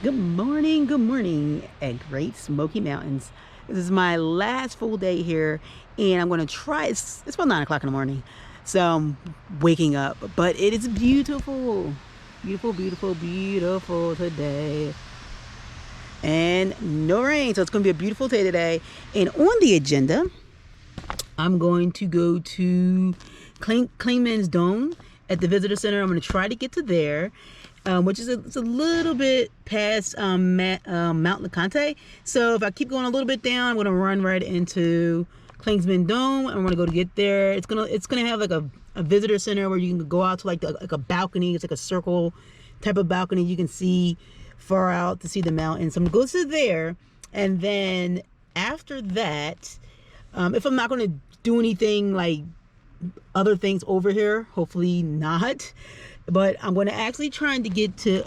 Good morning at Great Smoky Mountains. This is my last full day here, and I'm going to try, it's about 9 o'clock in the morning, so I'm waking up, but it is beautiful, beautiful today, and no rain, so it's going to be a beautiful day today. And on the agenda, I'm going to go to Clingmans Dome at the visitor center. I'm going to try to get to there. Which is it's a little bit past Mount LeConte. So if I keep going a little bit down, I'm gonna run right into Clingmans Dome. I'm gonna go to get there. It's gonna have like a visitor center where you can go out to like a balcony. It's like a circle type of balcony. You can see far out to see the mountains. So I'm gonna go to there, and then after that, if I'm not gonna do anything like other things over here, hopefully not. But I'm going to actually trying to get to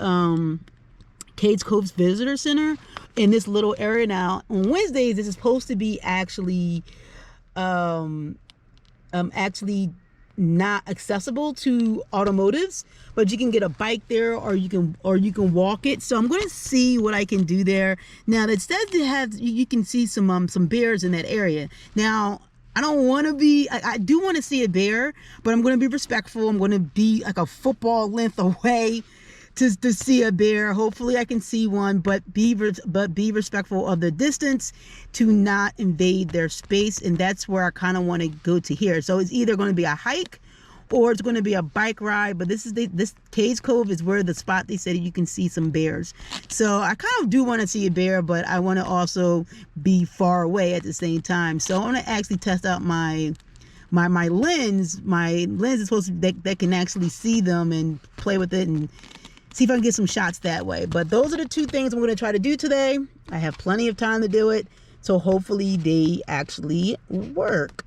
Cades Cove's Visitor Center in this little area. Now, on Wednesdays, this is supposed to be actually not accessible to automotives, but you can get a bike there, or you can walk it. So I'm going to see what I can do there. Now, it says to have you can see some bears in that area. Now, I don't want to be, I do want to see a bear, but I'm going to be respectful. I'm going to be like a football length away to see a bear. Hopefully I can see one, but be respectful of the distance to not invade their space. And that's where I kind of want to go to here. So it's either going to be a hike or it's going to be a bike ride, but this Cades Cove is where the spot they said you can see some bears. So I kind of do want to see a bear, but I want to also be far away at the same time. So I want to actually test out my lens. My lens is supposed to that can actually see them and play with it and see if I can get some shots that way. But those are the two things I'm going to try to do today. I have plenty of time to do it, so hopefully they actually work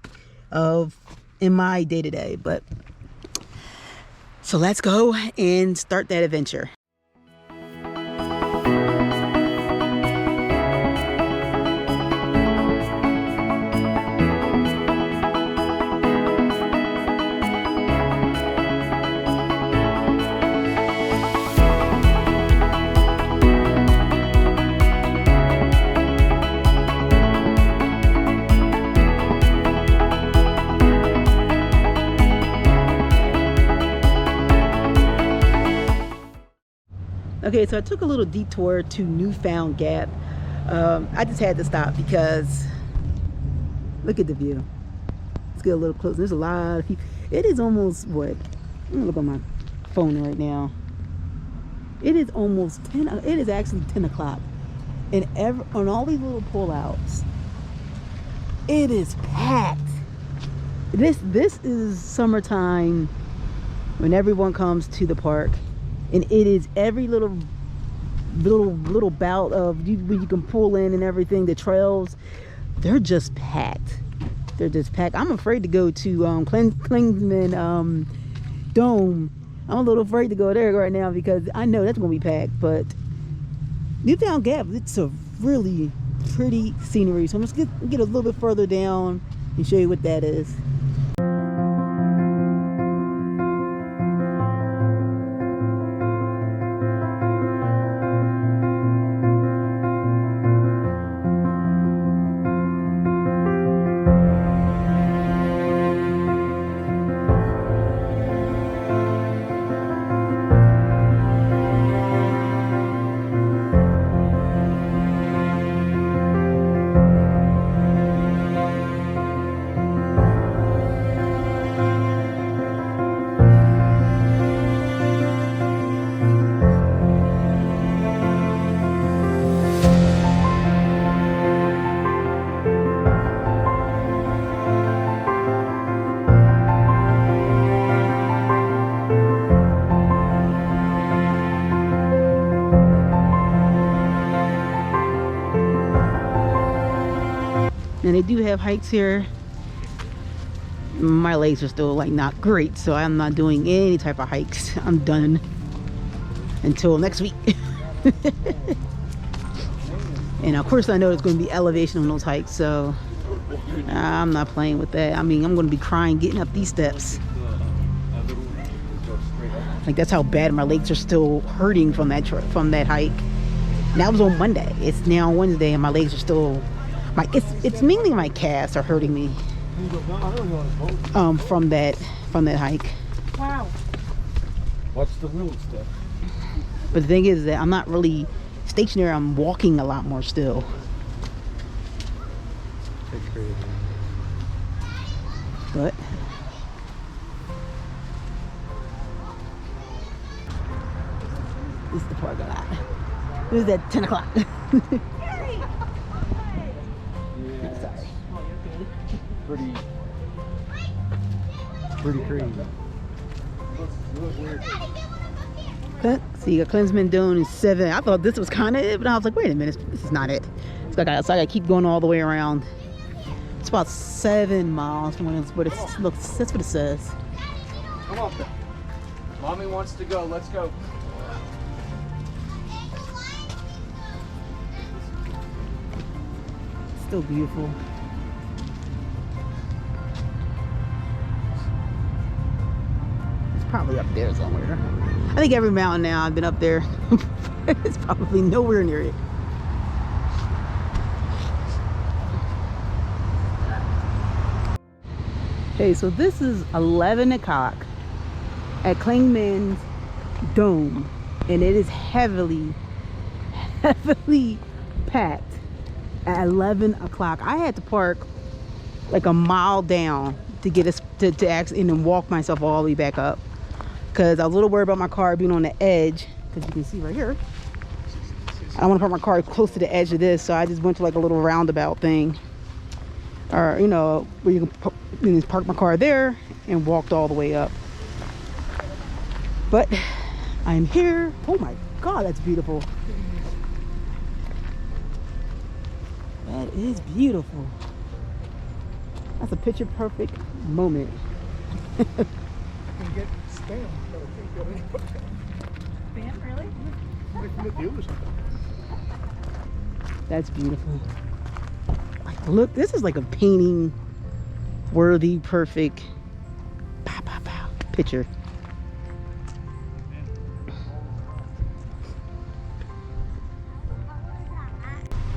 in my day-to-day. But so let's go and start that adventure. Okay, so I took a little detour to Newfound Gap. I just had to stop because look at the view. Let's get a little closer. There's a lot of people. It is almost what? I'm gonna look on my phone right now. It is almost 10. It is actually 10 o'clock, and on all these little pullouts, it is packed. This is summertime when everyone comes to the park. And it is every little bout of where you can pull in and everything. The trails, they're just packed. I'm afraid to go to Clingman Dome. I'm a little afraid to go there right now because I know that's gonna be packed. But Newfound Gap, it's a really pretty scenery. So I'm just gonna get a little bit further down and show you what that is. And they do have hikes here. My legs are still like not great, so I'm not doing any type of hikes. I'm done until next week. And of course I know there's going to be elevation on those hikes, so I'm not playing with that. I mean, I'm going to be crying getting up these steps. Like, that's how bad my legs are still hurting from that hike. And that was on Monday. It's now Wednesday, and my legs are still. It's mainly my calves are hurting me. From that hike. Wow. What's the real stuff? But the thing is that I'm not really stationary. I'm walking a lot more still. But this is the parking lot. This is at 10 o'clock. Sorry. Pretty crazy. So you got Clingmans doing 7. I thought this was kind of it, but I was like, wait a minute, this is not it. So I gotta keep going all the way around. It's about 7 miles from what it looks. That's what it says. Come on, Mommy wants to go. Let's go. Still beautiful. It's probably up there somewhere. I think every mountain now I've been up there. It's probably nowhere near it. Okay, so this is 11 o'clock at Clingmans Dome, and it is heavily packed at 11 o'clock. I had to park like a mile down to get us to actually and walk myself all the way back up, because I was a little worried about my car being on the edge, because you can see right here I don't want to park my car close to the edge of this, so I just went to like a little roundabout thing, or you know, where you can park my car there, and walked all the way up. But I'm here. Oh my god, that's beautiful. That is beautiful. That's a picture perfect moment. You can get spam. Spam, really? Like from the deal or something. That's beautiful. Like, look, this is like a painting worthy, perfect pow, pow, pow, picture.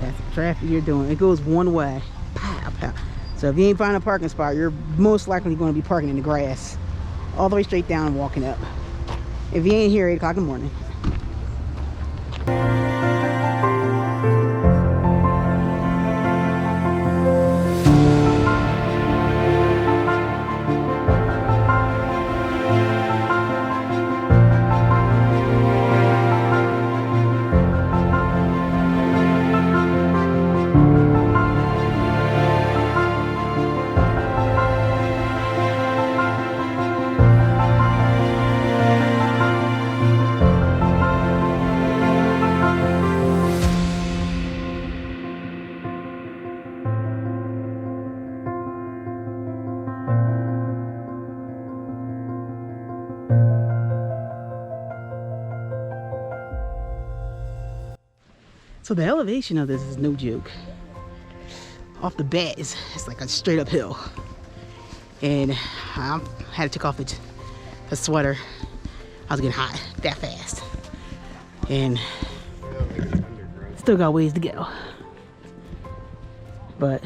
That's the traffic you're doing. It goes one way. Pow, pow. So if you ain't finding a parking spot, you're most likely going to be parking in the grass, all the way straight down and walking up. If you ain't here 8 o'clock in the morning. So the elevation of this is no joke. Off the bat, it's like a straight up hill. And I had to take off the sweater. I was getting hot that fast. And still got ways to go. But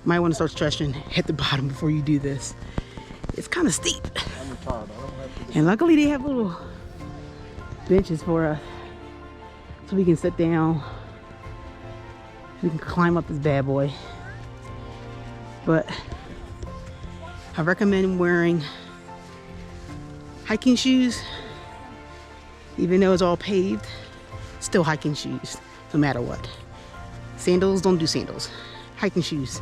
might want to start stretching at the bottom before you do this. It's kind of steep. And luckily they have little benches for us, so we can sit down. We can climb up this bad boy. But I recommend wearing hiking shoes. Even though it's all paved, still hiking shoes, no matter what. Sandals, don't do sandals. Hiking shoes.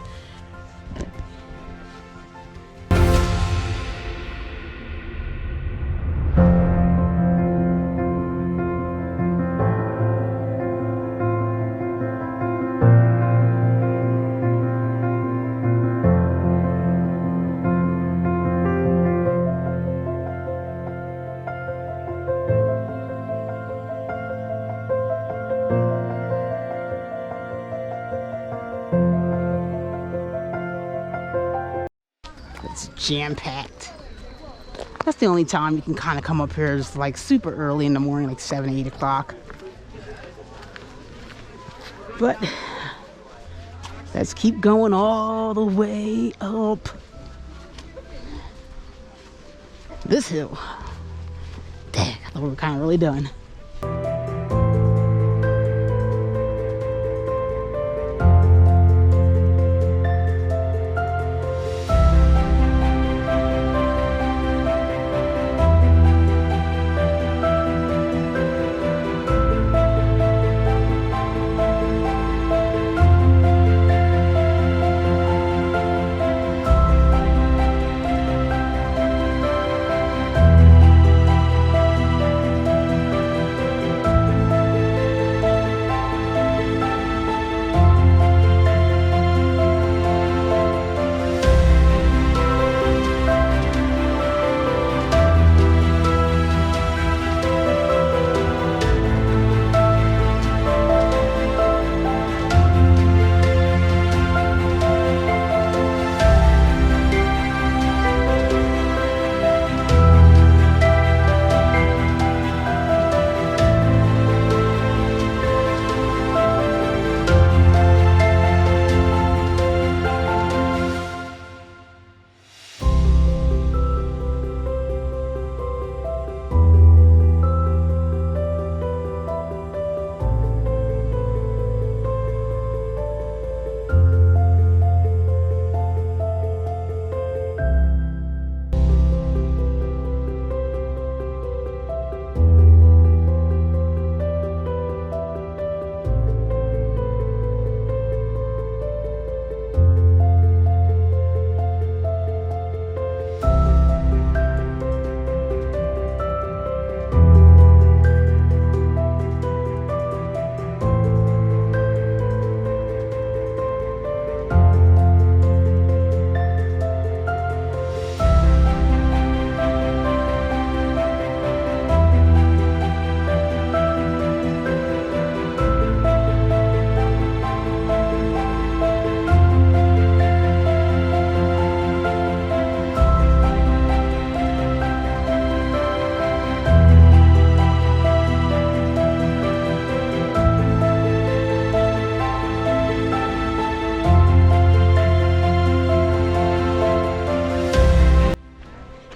It's jam-packed. That's the only time you can kind of come up here is like super early in the morning, like 7, 8 o'clock. But let's keep going all the way up this hill. Dang, I thought we were kind of really done.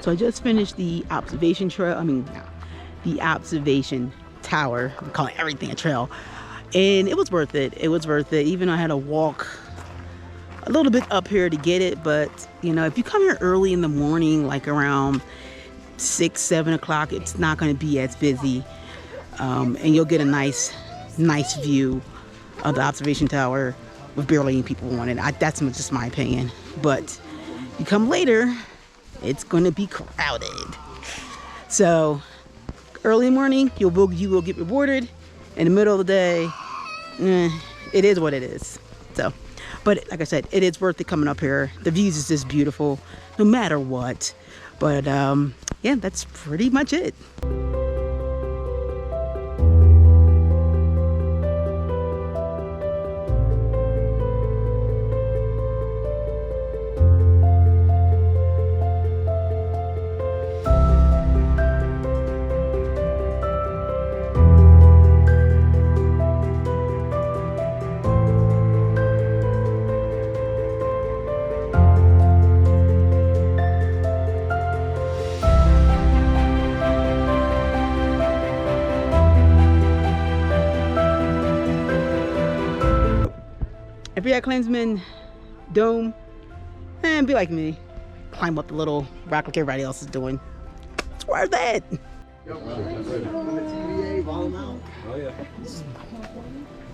So I just finished the observation trail. The observation tower. I'm calling everything a trail. And it was worth it. It was worth it. Even though I had to walk a little bit up here to get it. But, you know, if you come here early in the morning, like around 6, 7 o'clock, it's not going to be as busy. And you'll get a nice view of the observation tower with barely any people on it. That's just my opinion. But you come later, it's going to be crowded. So early morning, you will get rewarded. In the middle of the day, it is what it is. So, but like I said, it is worth it coming up here. The views is just beautiful, no matter what. But yeah, that's pretty much it. If you're at Clingmans Dome, be like me. Climb up the little rock like everybody else is doing. It's worth it. Oh yeah.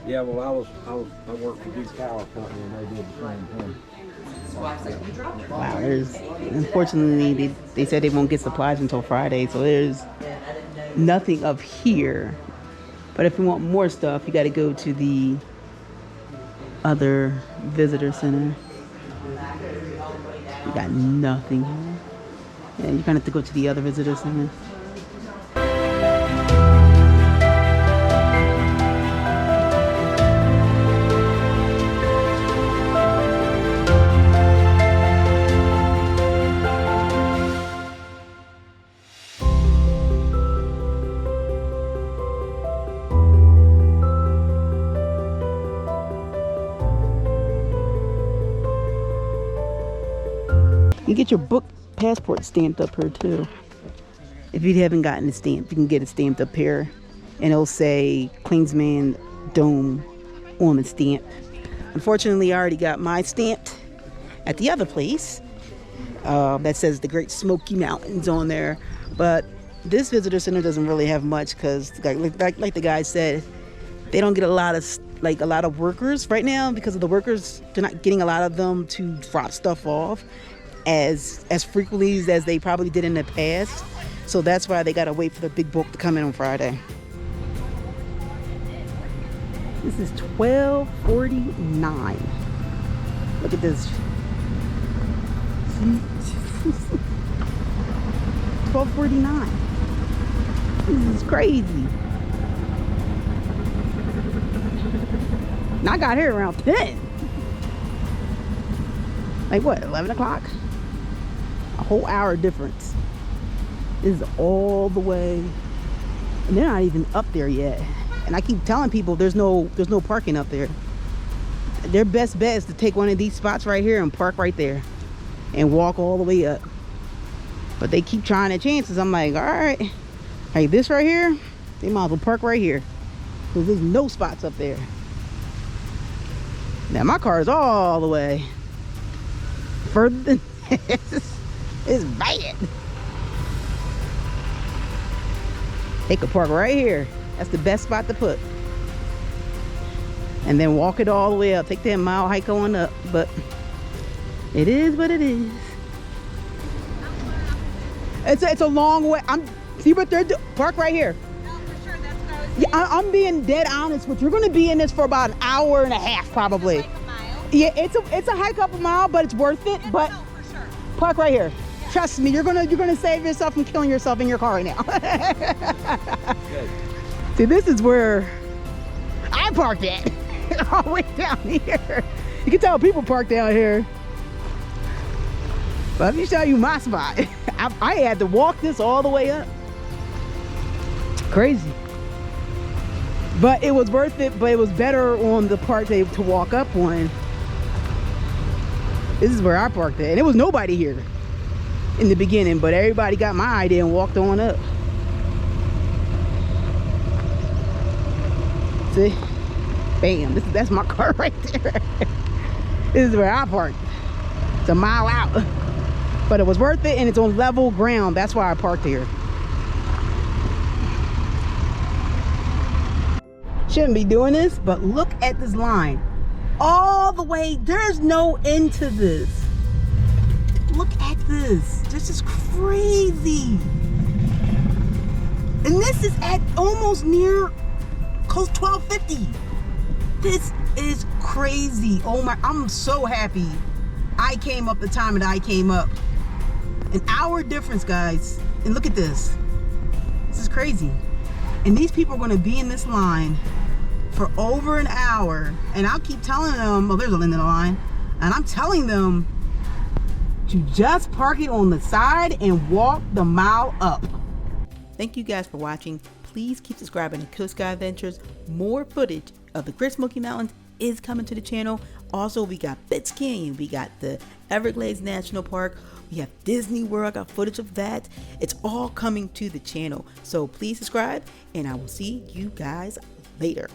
Yeah, well I worked for Duke Power Company and they did the same thing. Wow, unfortunately they said they won't get supplies until Friday, so there's nothing up here. But if you want more stuff, you got to go to the other visitor center. You got nothing here. Yeah, you're gonna have to go to the other visitor center. You get your book passport stamped up here too. If you haven't gotten it stamped, you can get it stamped up here, and it'll say Clingmans Dome on the stamp. Unfortunately, I already got mine stamped at the other place that says the Great Smoky Mountains on there. But this visitor center doesn't really have much because, like the guy said, they don't get a lot of workers right now because of the workers. They're not getting a lot of them to drop stuff off as frequently as they probably did in the past. So that's why they gotta wait for the big bulk to come in on Friday. This is 12:49. Look at this. 12:49. This is crazy. And I got here around 10. Like what, 11 o'clock? A whole hour difference. This is all the way, and they're not even up there yet. And I keep telling people there's no parking up there. Their best bet is to take one of these spots right here and park right there and walk all the way up. But they keep trying their chances. I'm like, all right, like this right here, they might as well park right here because there's no spots up there. Now my car is all the way further than this. It's bad. They could park right here. That's the best spot to put. And then walk it all the way up. Take that mile hike going up. But it is what it is. It's a long way. See what they're doing? Park right here. No, for sure. That's what I was Yeah, I'm being dead honest with you. You're going to be in this for about an hour and a half probably. like a mile. Yeah, it's a hike up a mile, but it's worth it. But No, for sure. park right here. Yeah. Trust me, you're gonna save yourself from killing yourself in your car right now. Good. See, this is where I parked at. All the way down here. You can tell people park down here. But let me show you my spot. I had to walk this all the way up. Crazy. But it was worth it, but it was better on the part to walk up on. This is where I parked at. And there was nobody here in the beginning, but everybody got my idea and walked on up. See? Bam. That's my car right there. This is where I parked. It's a mile out. But it was worth it, and it's on level ground. That's why I parked here. Shouldn't be doing this, but look at this line. All the way, there's no end to this. Look at this. This is crazy. And this is at almost near close 1250. This is crazy. Oh my, I'm so happy I came up the time that I came up. An hour difference, guys. And look at this. This is crazy. And these people are going to be in this line for over an hour. And I'll keep telling them, oh, there's a end of the line. And I'm telling them to just park it on the side and walk the mile up. Thank you guys for watching. Please keep subscribing to Coast Guy Adventures. More footage of the Great Smoky Mountains is coming to the channel. Also, we got Bitts Canyon, we got the Everglades National Park, we have Disney World, I got footage of that. It's all coming to the channel. So please subscribe, and I will see you guys later.